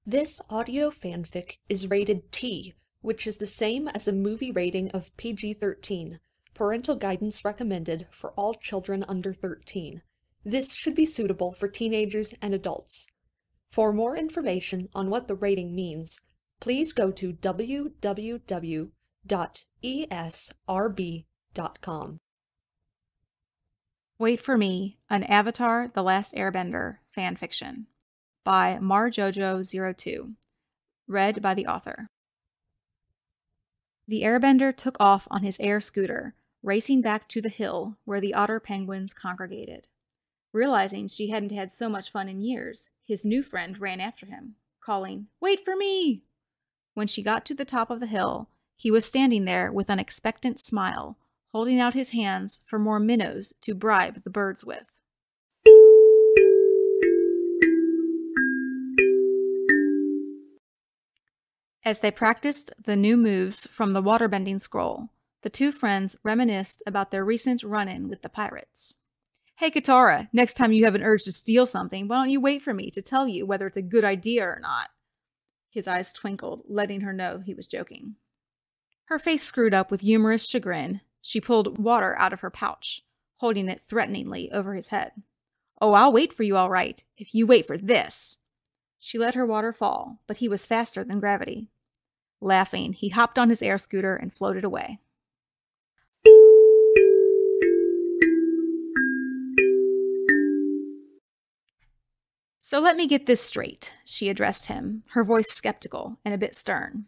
This audio fanfic is rated T, which is the same as a movie rating of PG-13. Parental guidance recommended for all children under 13. This should be suitable for teenagers and adults. For more information on what the rating means, please go to www.esrb.com. Wait for Me, an Avatar: The Last Airbender fanfiction by marjojo02, read by the author. The Airbender took off on his air scooter, racing back to the hill where the otter penguins congregated. Realizing she hadn't had so much fun in years, his new friend ran after him, calling, "Wait for me!" When she got to the top of the hill, he was standing there with an expectant smile, holding out his hands for more minnows to bribe the birds with. As they practiced the new moves from the waterbending scroll, the two friends reminisced about their recent run-in with the pirates. "Hey, Katara, next time you have an urge to steal something, why don't you wait for me to tell you whether it's a good idea or not?" His eyes twinkled, letting her know he was joking. Her face screwed up with humorous chagrin. She pulled water out of her pouch, holding it threateningly over his head. "Oh, I'll wait for you all right, if you wait for this." She let her water fall, but he was faster than gravity. Laughing, he hopped on his air scooter and floated away. "So let me get this straight," she addressed him, her voice skeptical and a bit stern.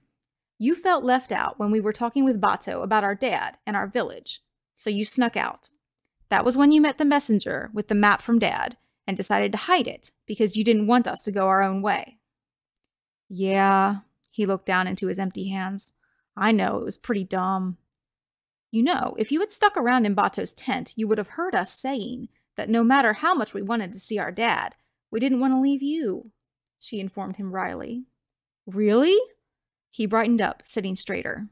"You felt left out when we were talking with Bato about our dad and our village, so you snuck out. That was when you met the messenger with the map from Dad and decided to hide it because you didn't want us to go our own way." "Yeah," he looked down into his empty hands. "I know, it was pretty dumb. You know, if you had stuck around in Bato's tent, you would have heard us saying that no matter how much we wanted to see our dad, we didn't want to leave you," she informed him wryly. "Really?" He brightened up, sitting straighter.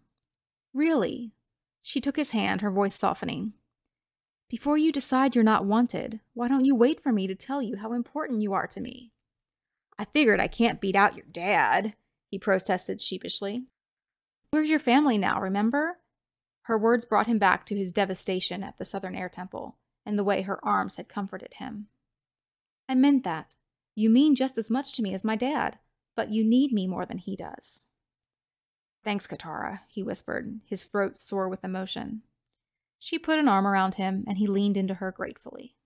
"Really?" She took his hand, her voice softening. "Before you decide you're not wanted, why don't you wait for me to tell you how important you are to me?" "I figured I can't beat out your dad," he protested sheepishly. "We're your family now, remember?" Her words brought him back to his devastation at the Southern Air Temple, and the way her arms had comforted him. "I meant that. You mean just as much to me as my dad, but you need me more than he does." "Thanks, Katara," he whispered, his throat sore with emotion. She put an arm around him, and he leaned into her gratefully.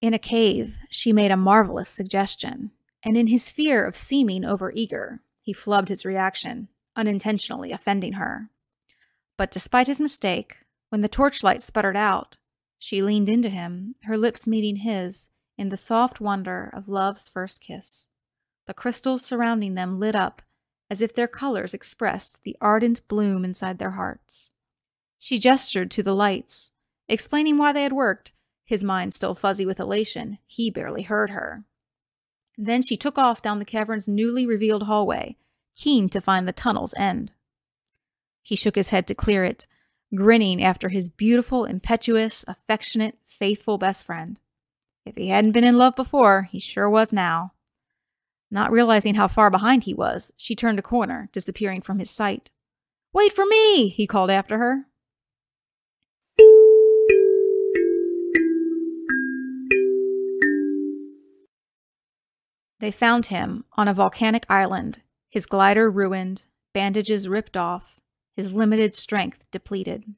In a cave, she made a marvelous suggestion, and in his fear of seeming overeager, he flubbed his reaction, unintentionally offending her. But despite his mistake, when the torchlight sputtered out, she leaned into him, her lips meeting his, in the soft wonder of love's first kiss. The crystals surrounding them lit up, as if their colors expressed the ardent bloom inside their hearts. She gestured to the lights, explaining why they had worked, his mind still fuzzy with elation. He barely heard her. Then she took off down the cavern's newly revealed hallway, keen to find the tunnel's end. He shook his head to clear it, grinning after his beautiful, impetuous, affectionate, faithful best friend. If he hadn't been in love before, he sure was now. Not realizing how far behind he was, she turned a corner, disappearing from his sight. "Wait for me!" he called after her. They found him on a volcanic island, his glider ruined, bandages ripped off, his limited strength depleted.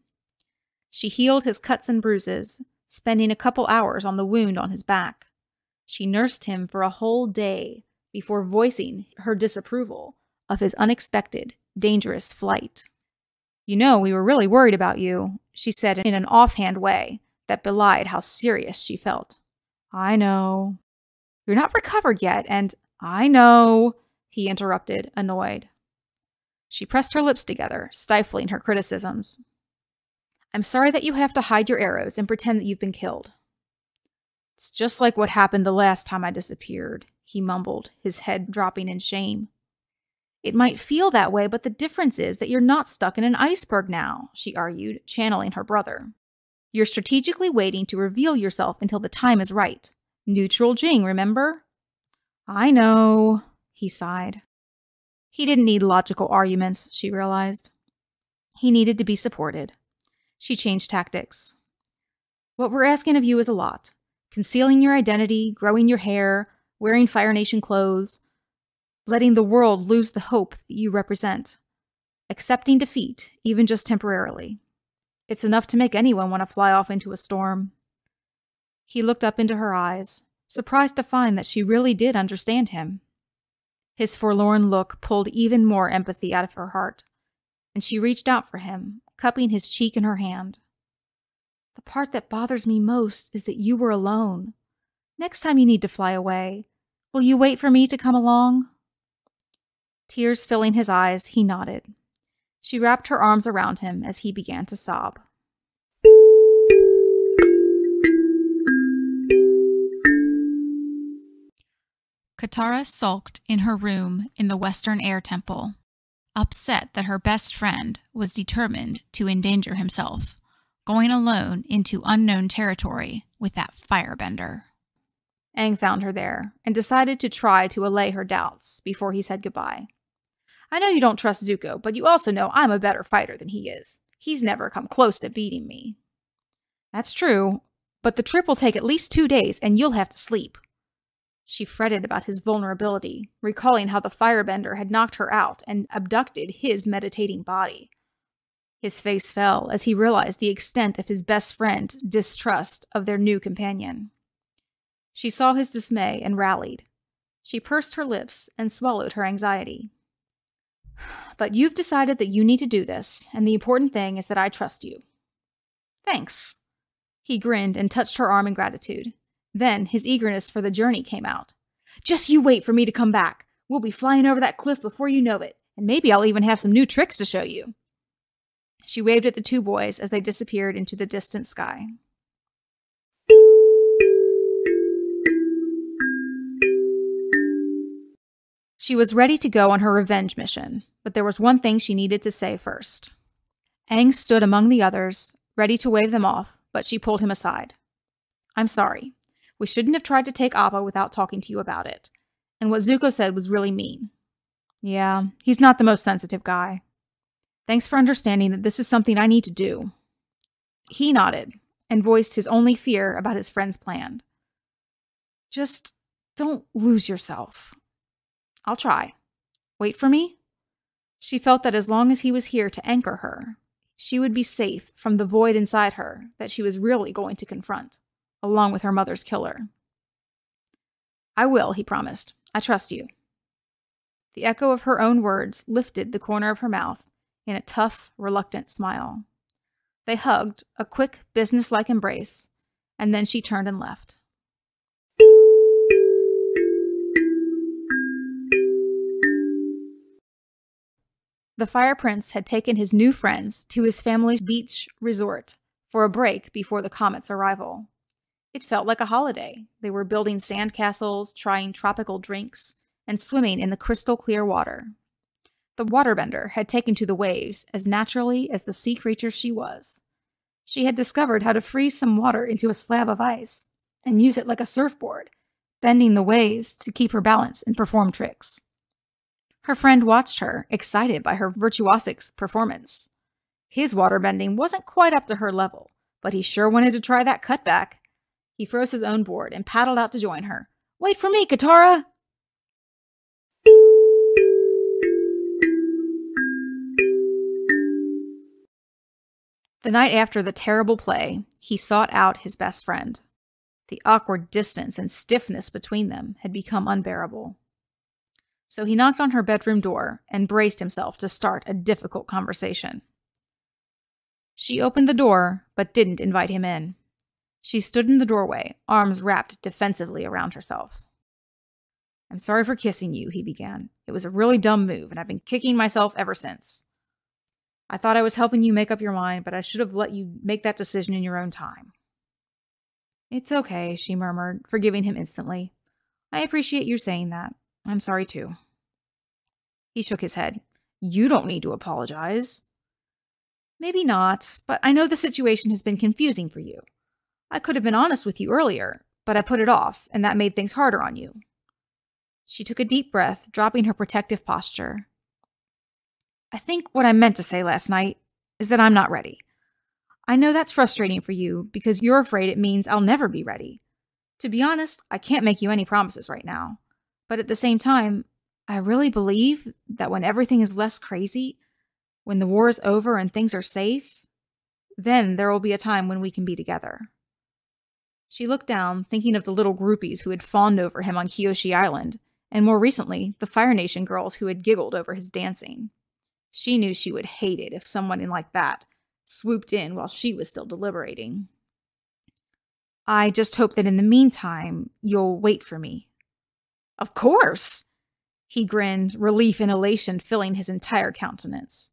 She healed his cuts and bruises, spending a couple hours on the wound on his back. She nursed him for a whole day before voicing her disapproval of his unexpected, dangerous flight. "You know, we were really worried about you," she said in an offhand way that belied how serious she felt. "I know." "You're not recovered yet, and—" "I know," he interrupted, annoyed. She pressed her lips together, stifling her criticisms. "I'm sorry that you have to hide your arrows and pretend that you've been killed." "It's just like what happened the last time I disappeared," he mumbled, his head dropping in shame. "It might feel that way, but the difference is that you're not stuck in an iceberg now," she argued, channeling her brother. You're strategically waiting to reveal yourself until the time is right. Neutral Jing, remember? I know, he sighed. He didn't need logical arguments, she realized. He needed to be supported. She changed tactics. What we're asking of you is a lot. Concealing your identity, growing your hair, wearing Fire Nation clothes, letting the world lose the hope that you represent. Accepting defeat, even just temporarily. It's enough to make anyone want to fly off into a storm. He looked up into her eyes, surprised to find that she really did understand him. His forlorn look pulled even more empathy out of her heart, and she reached out for him, cupping his cheek in her hand. The part that bothers me most is that you were alone. Next time you need to fly away, will you wait for me to come along? Tears filling his eyes, he nodded. She wrapped her arms around him as he began to sob. Katara sulked in her room in the Western Air Temple, upset that her best friend was determined to endanger himself, going alone into unknown territory with that firebender. Aang found her there and decided to try to allay her doubts before he said goodbye. I know you don't trust Zuko, but you also know I'm a better fighter than he is. He's never come close to beating me. That's true, but the trip will take at least 2 days and you'll have to sleep. She fretted about his vulnerability, recalling how the firebender had knocked her out and abducted his meditating body. His face fell as he realized the extent of his best friend's distrust of their new companion. She saw his dismay and rallied. She pursed her lips and swallowed her anxiety. But you've decided that you need to do this, and the important thing is that I trust you. Thanks. He grinned and touched her arm in gratitude. Then his eagerness for the journey came out. Just you wait for me to come back. We'll be flying over that cliff before you know it, and maybe I'll even have some new tricks to show you. She waved at the two boys as they disappeared into the distant sky. She was ready to go on her revenge mission, but there was one thing she needed to say first. Aang stood among the others, ready to wave them off, but she pulled him aside. I'm sorry. We shouldn't have tried to take Appa without talking to you about it. And what Zuko said was really mean. Yeah, he's not the most sensitive guy. Thanks for understanding that this is something I need to do. He nodded and voiced his only fear about his friend's plan. Just don't lose yourself. I'll try. Wait for me? She felt that as long as he was here to anchor her, she would be safe from the void inside her that she was really going to confront, along with her mother's killer. I will, he promised. I trust you. The echo of her own words lifted the corner of her mouth in a tough, reluctant smile. They hugged, a quick, businesslike embrace, and then she turned and left. The Fire Prince had taken his new friends to his family's beach resort for a break before the comet's arrival. It felt like a holiday. They were building sand castles, trying tropical drinks, and swimming in the crystal clear water. The waterbender had taken to the waves as naturally as the sea creature she was. She had discovered how to freeze some water into a slab of ice and use it like a surfboard, bending the waves to keep her balance and perform tricks. Her friend watched her, excited by her virtuosic performance. His waterbending wasn't quite up to her level, but he sure wanted to try that cutback. He froze his own board and paddled out to join her. Wait for me, Katara! The night after the terrible play, he sought out his best friend. The awkward distance and stiffness between them had become unbearable. So he knocked on her bedroom door and braced himself to start a difficult conversation. She opened the door, but didn't invite him in. She stood in the doorway, arms wrapped defensively around herself. I'm sorry for kissing you, he began. It was a really dumb move, and I've been kicking myself ever since. I thought I was helping you make up your mind, but I should have let you make that decision in your own time. It's okay, she murmured, forgiving him instantly. I appreciate you saying that. I'm sorry too. He shook his head. You don't need to apologize. Maybe not, but I know the situation has been confusing for you. I could have been honest with you earlier, but I put it off, and that made things harder on you. She took a deep breath, dropping her protective posture. I think what I meant to say last night is that I'm not ready. I know that's frustrating for you because you're afraid it means I'll never be ready. To be honest, I can't make you any promises right now. But at the same time, I really believe that when everything is less crazy, when the war is over and things are safe, then there will be a time when we can be together. She looked down, thinking of the little groupies who had fawned over him on Kyoshi Island, and more recently, the Fire Nation girls who had giggled over his dancing. She knew she would hate it if someone like that swooped in while she was still deliberating. I just hope that in the meantime, you'll wait for me. Of course! He grinned, relief and elation filling his entire countenance.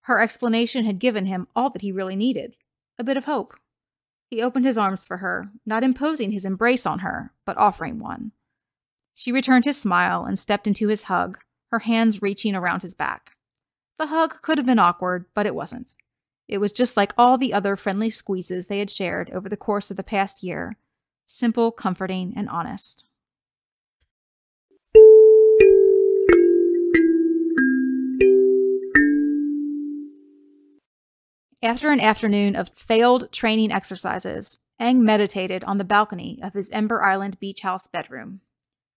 Her explanation had given him all that he really needed, a bit of hope. He opened his arms for her, not imposing his embrace on her, but offering one. She returned his smile and stepped into his hug, her hands reaching around his back. The hug could have been awkward, but it wasn't. It was just like all the other friendly squeezes they had shared over the course of the past year, simple, comforting, and honest. After an afternoon of failed training exercises, Aang meditated on the balcony of his Ember Island beach house bedroom.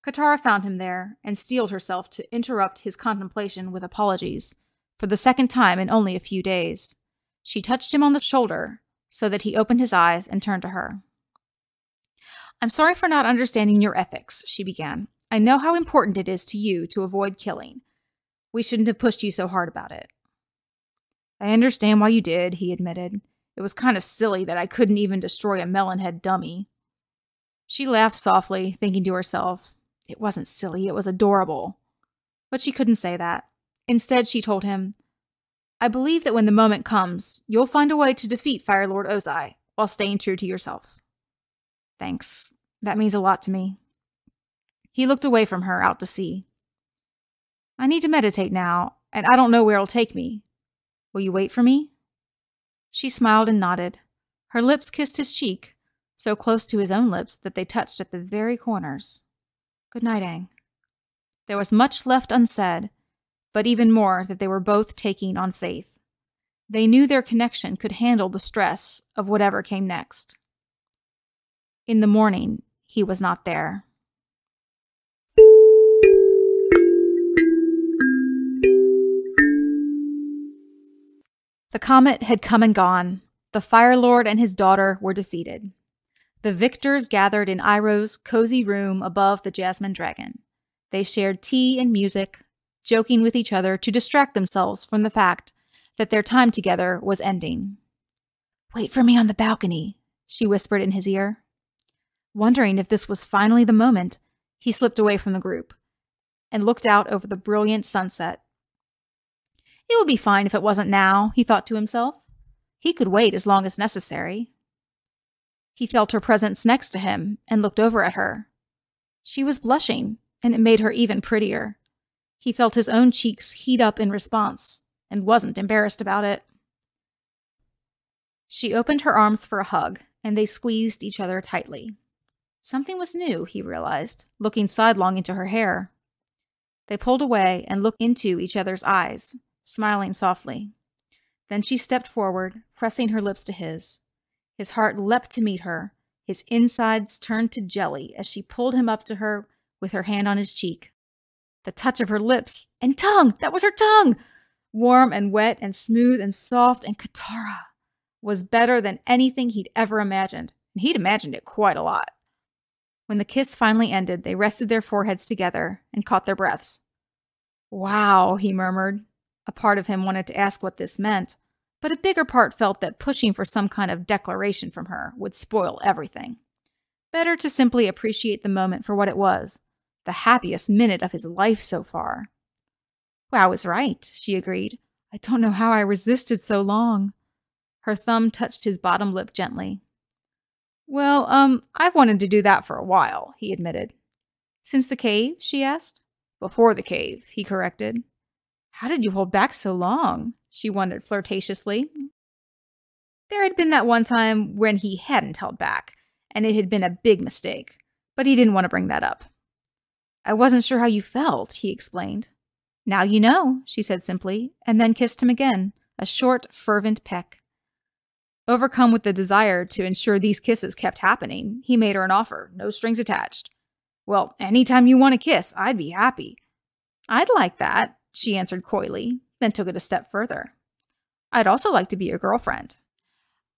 Katara found him there and steeled herself to interrupt his contemplation with apologies, for the second time in only a few days. She touched him on the shoulder so that he opened his eyes and turned to her. I'm sorry for not understanding your ethics, she began. I know how important it is to you to avoid killing. We shouldn't have pushed you so hard about it. I understand why you did, he admitted. It was kind of silly that I couldn't even destroy a melonhead dummy. She laughed softly, thinking to herself, it wasn't silly, it was adorable. But she couldn't say that. Instead, she told him, I believe that when the moment comes, you'll find a way to defeat Fire Lord Ozai while staying true to yourself. Thanks. That means a lot to me. He looked away from her, out to sea. I need to meditate now, and I don't know where it'll take me. Will you wait for me? She smiled and nodded. Her lips kissed his cheek, so close to his own lips that they touched at the very corners. Good night, Aang. There was much left unsaid, but even more that they were both taking on faith. They knew their connection could handle the stress of whatever came next. In the morning, he was not there. The comet had come and gone. The Fire Lord and his daughter were defeated. The victors gathered in Iroh's cozy room above the Jasmine Dragon. They shared tea and music, joking with each other to distract themselves from the fact that their time together was ending. Wait for me on the balcony, she whispered in his ear. Wondering if this was finally the moment, he slipped away from the group and looked out over the brilliant sunset. It would be fine if it wasn't now, he thought to himself. He could wait as long as necessary. He felt her presence next to him and looked over at her. She was blushing, and it made her even prettier. He felt his own cheeks heat up in response, and wasn't embarrassed about it. She opened her arms for a hug, and they squeezed each other tightly. Something was new, he realized, looking sidelong into her hair. They pulled away and looked into each other's eyes, smiling softly. Then she stepped forward, pressing her lips to his. His heart leapt to meet her. His insides turned to jelly as she pulled him up to her with her hand on his cheek. The touch of her lips and tongue, that was her tongue! Warm and wet and smooth and soft, and Katara was better than anything he'd ever imagined, and he'd imagined it quite a lot. When the kiss finally ended, they rested their foreheads together and caught their breaths. Wow, he murmured. A part of him wanted to ask what this meant, but a bigger part felt that pushing for some kind of declaration from her would spoil everything. Better to simply appreciate the moment for what it was, the happiest minute of his life so far. Wow, I was right, she agreed. I don't know how I resisted so long. Her thumb touched his bottom lip gently. Well, I've wanted to do that for a while, he admitted. Since the cave, she asked. Before the cave, he corrected. How did you hold back so long? She wondered flirtatiously. There had been that one time when he hadn't held back, and it had been a big mistake, but he didn't want to bring that up. I wasn't sure how you felt, he explained. Now you know, she said simply, and then kissed him again, a short, fervent peck. Overcome with the desire to ensure these kisses kept happening, he made her an offer, no strings attached. Well, anytime you want to kiss, I'd be happy. I'd like that, she answered coyly, then took it a step further. I'd also like to be your girlfriend.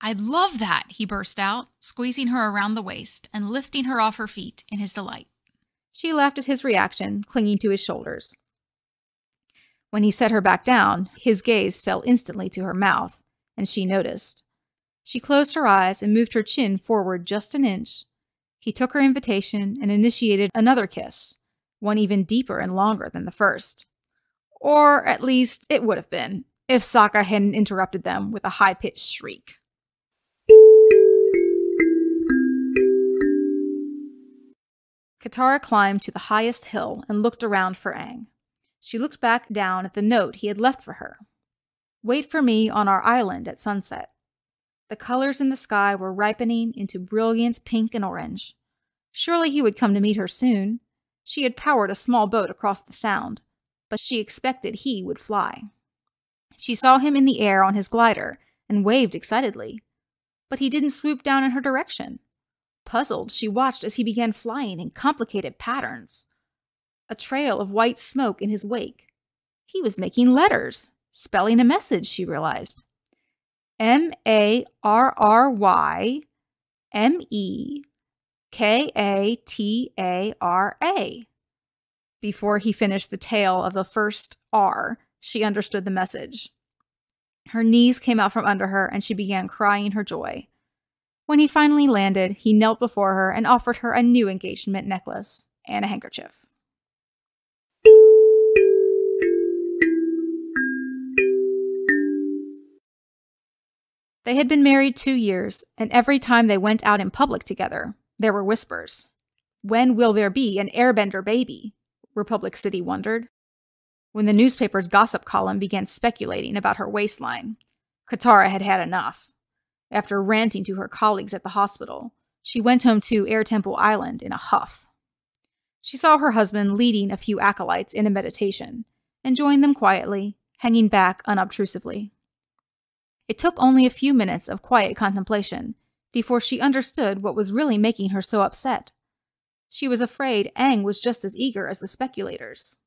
I'd love that, he burst out, squeezing her around the waist and lifting her off her feet in his delight. She laughed at his reaction, clinging to his shoulders. When he set her back down, his gaze fell instantly to her mouth, and she noticed. She closed her eyes and moved her chin forward just an inch. He took her invitation and initiated another kiss, one even deeper and longer than the first. Or at least it would have been, if Sokka hadn't interrupted them with a high-pitched shriek. Katara climbed to the highest hill and looked around for Aang. She looked back down at the note he had left for her. Wait for me on our island at sunset. The colors in the sky were ripening into brilliant pink and orange. Surely he would come to meet her soon. She had powered a small boat across the sound, but she expected he would fly. She saw him in the air on his glider and waved excitedly, but he didn't swoop down in her direction. Puzzled, she watched as he began flying in complicated patterns. A trail of white smoke in his wake. He was making letters, spelling a message, she realized. Marrymekatara. Before he finished the tail of the first R, she understood the message. Her knees came out from under her, and she began crying her joy. When he finally landed, he knelt before her and offered her a new engagement necklace and a handkerchief. They had been married 2 years, and every time they went out in public together, there were whispers. When will there be an Airbender baby? Republic City wondered. When the newspaper's gossip column began speculating about her waistline, Katara had had enough. After ranting to her colleagues at the hospital, she went home to Air Temple Island in a huff. She saw her husband leading a few acolytes in a meditation, and joined them quietly, hanging back unobtrusively. It took only a few minutes of quiet contemplation before she understood what was really making her so upset. She was afraid Aang was just as eager as the speculators.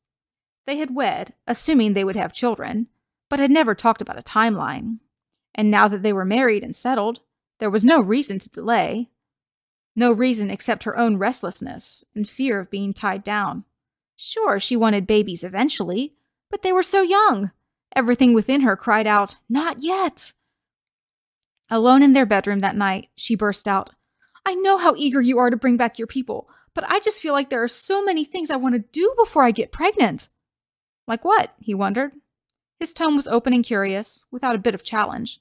They had wed, assuming they would have children, but had never talked about a timeline. And now that they were married and settled, there was no reason to delay. No reason except her own restlessness and fear of being tied down. Sure, she wanted babies eventually, but they were so young. Everything within her cried out, "Not yet!" Alone in their bedroom that night, she burst out, "I know how eager you are to bring back your people, but I just feel like there are so many things I want to do before I get pregnant." Like what? He wondered. His tone was open and curious, without a bit of challenge.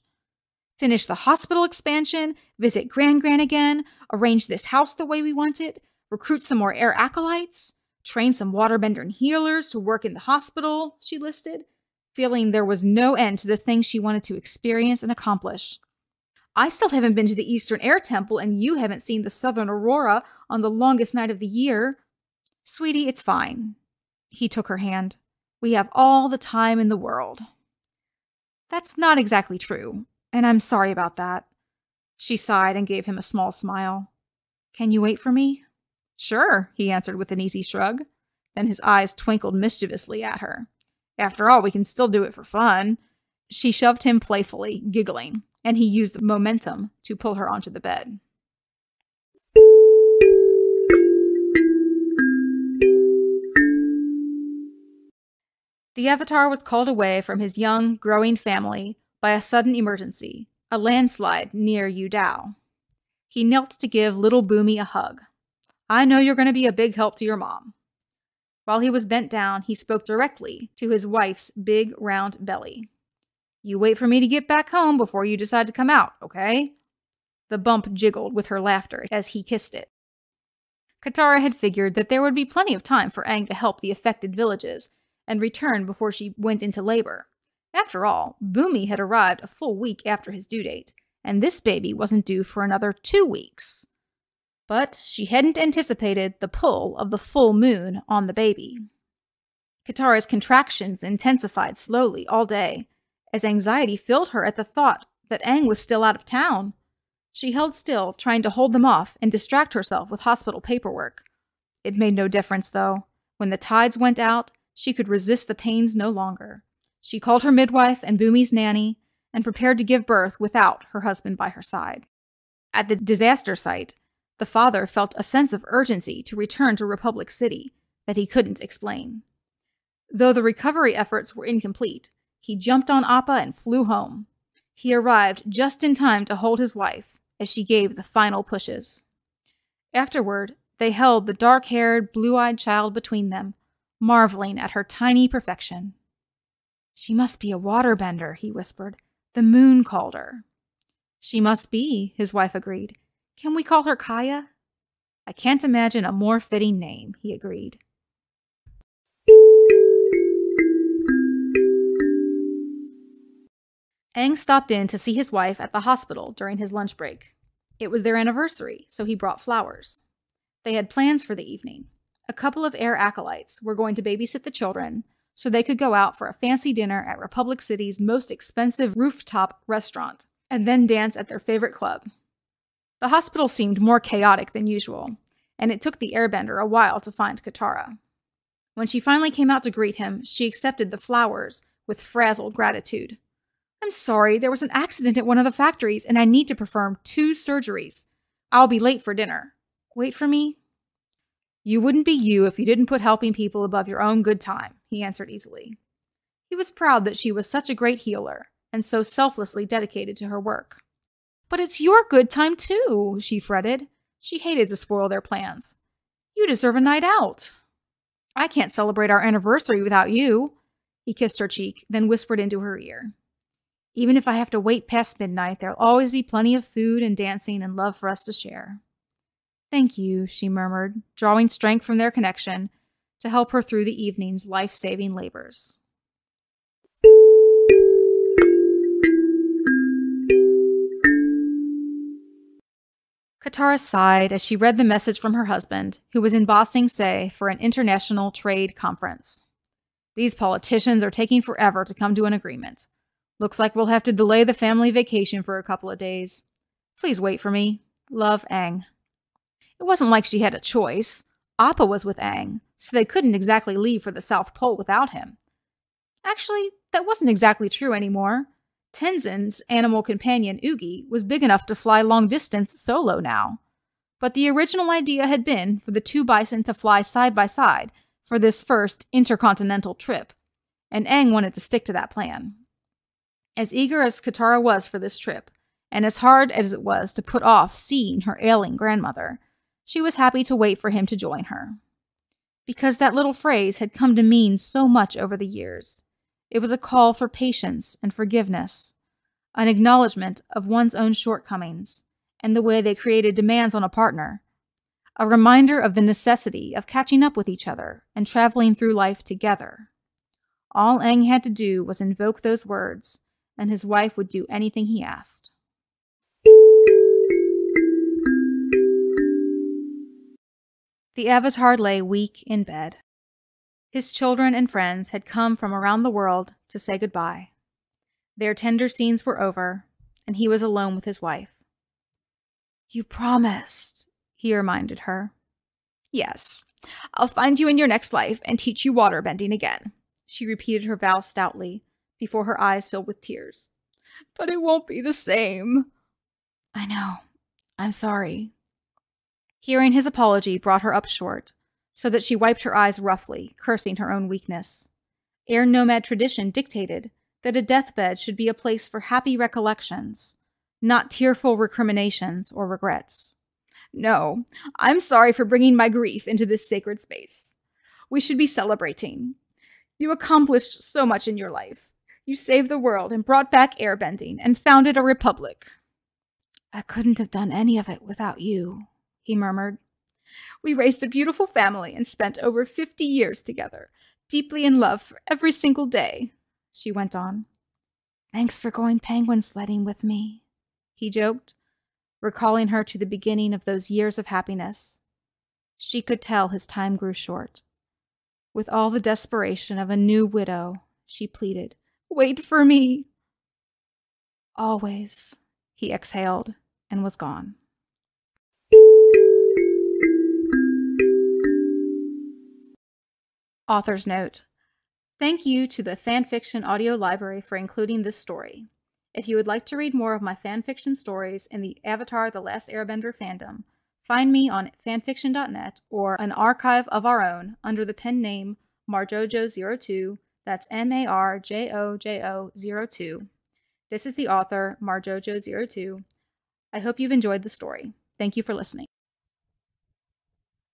Finish the hospital expansion, visit Gran again, arrange this house the way we want it, recruit some more air acolytes, train some waterbender and healers to work in the hospital, she listed, feeling there was no end to the things she wanted to experience and accomplish. I still haven't been to the Eastern Air Temple, and you haven't seen the Southern Aurora on the longest night of the year. Sweetie, it's fine. He took her hand. We have all the time in the world. That's not exactly true, and I'm sorry about that. She sighed and gave him a small smile. Can you wait for me? Sure, he answered with an easy shrug. Then his eyes twinkled mischievously at her. After all, we can still do it for fun. She shoved him playfully, giggling, and he used the momentum to pull her onto the bed. The Avatar was called away from his young, growing family by a sudden emergency, a landslide near Yudao. He knelt to give little Boomy a hug. I know you're going to be a big help to your mom. While he was bent down, he spoke directly to his wife's big, round belly. You wait for me to get back home before you decide to come out, okay? The bump jiggled with her laughter as he kissed it. Katara had figured that there would be plenty of time for Aang to help the affected villages and return before she went into labor. After all, Boomy had arrived a full week after his due date, and this baby wasn't due for another 2 weeks. But she hadn't anticipated the pull of the full moon on the baby. Katara's contractions intensified slowly all day, as anxiety filled her at the thought that Aang was still out of town. She held still, trying to hold them off and distract herself with hospital paperwork. It made no difference, though. When the tides went out, she could resist the pains no longer. She called her midwife and Bhumi's nanny and prepared to give birth without her husband by her side. At the disaster site, the father felt a sense of urgency to return to Republic City that he couldn't explain. Though the recovery efforts were incomplete, he jumped on Appa and flew home. He arrived just in time to hold his wife as she gave the final pushes. Afterward, they held the dark-haired, blue-eyed child between them, marveling at her tiny perfection. "She must be a waterbender," he whispered. "The moon called her." "She must be," his wife agreed. "Can we call her Kaya?" "I can't imagine a more fitting name," he agreed. Aang stopped in to see his wife at the hospital during his lunch break. It was their anniversary, so he brought flowers. They had plans for the evening. A couple of heir acolytes were going to babysit the children, so they could go out for a fancy dinner at Republic City's most expensive rooftop restaurant, and then dance at their favorite club. The hospital seemed more chaotic than usual, and it took the Airbender a while to find Katara. When she finally came out to greet him, she accepted the flowers with frazzled gratitude. "I'm sorry, there was an accident at one of the factories, and I need to perform 2 surgeries. I'll be late for dinner. Wait for me?" "You wouldn't be you if you didn't put helping people above your own good time," he answered easily. He was proud that she was such a great healer, and so selflessly dedicated to her work. "But it's your good time too," she fretted. She hated to spoil their plans. "You deserve a night out." "I can't celebrate our anniversary without you." He kissed her cheek, then whispered into her ear. "Even if I have to wait past midnight, there'll always be plenty of food and dancing and love for us to share." "Thank you," she murmured, drawing strength from their connection to help her through the evening's life-saving labors. Katara sighed as she read the message from her husband, who was in Ba Sing Se for an international trade conference. "These politicians are taking forever to come to an agreement. Looks like we'll have to delay the family vacation for a couple of days. Please wait for me. Love, Aang." It wasn't like she had a choice. Appa was with Aang, so they couldn't exactly leave for the South Pole without him. Actually, that wasn't exactly true anymore. Tenzin's animal companion, Oogie, was big enough to fly long distance solo now. But the original idea had been for the 2 bison to fly side by side for this first intercontinental trip, and Aang wanted to stick to that plan. As eager as Katara was for this trip, and as hard as it was to put off seeing her ailing grandmother, she was happy to wait for him to join her. Because that little phrase had come to mean so much over the years. It was a call for patience and forgiveness, an acknowledgement of one's own shortcomings, and the way they created demands on a partner, a reminder of the necessity of catching up with each other and traveling through life together. All Aang had to do was invoke those words, and his wife would do anything he asked. The Avatar lay weak in bed. His children and friends had come from around the world to say goodbye. Their tender scenes were over, and he was alone with his wife. "You promised," he reminded her. "Yes, I'll find you in your next life and teach you waterbending again," she repeated her vow stoutly, before her eyes filled with tears. "But it won't be the same." "I know. I'm sorry." Hearing his apology brought her up short, so that she wiped her eyes roughly, cursing her own weakness. Air nomad tradition dictated that a deathbed should be a place for happy recollections, not tearful recriminations or regrets. "No, I'm sorry for bringing my grief into this sacred space. We should be celebrating. You accomplished so much in your life. You saved the world and brought back airbending and founded a republic." "I couldn't have done any of it without you," he murmured. "We raised a beautiful family and spent over 50 years together, deeply in love for every single day," she went on. "Thanks for going penguin sledding with me," he joked, recalling her to the beginning of those years of happiness. She could tell his time grew short. With all the desperation of a new widow, she pleaded, "Wait for me." "Always," he exhaled and was gone. Author's note. Thank you to the Fanfiction audio library for including this story. If you would like to read more of my fanfiction stories in the Avatar: The Last Airbender fandom, find me on fanfiction.net or an archive of our own under the pen name Marjojo02. That's MARJOJO02. This is the author, Marjojo02. I hope you've enjoyed the story. Thank you for listening.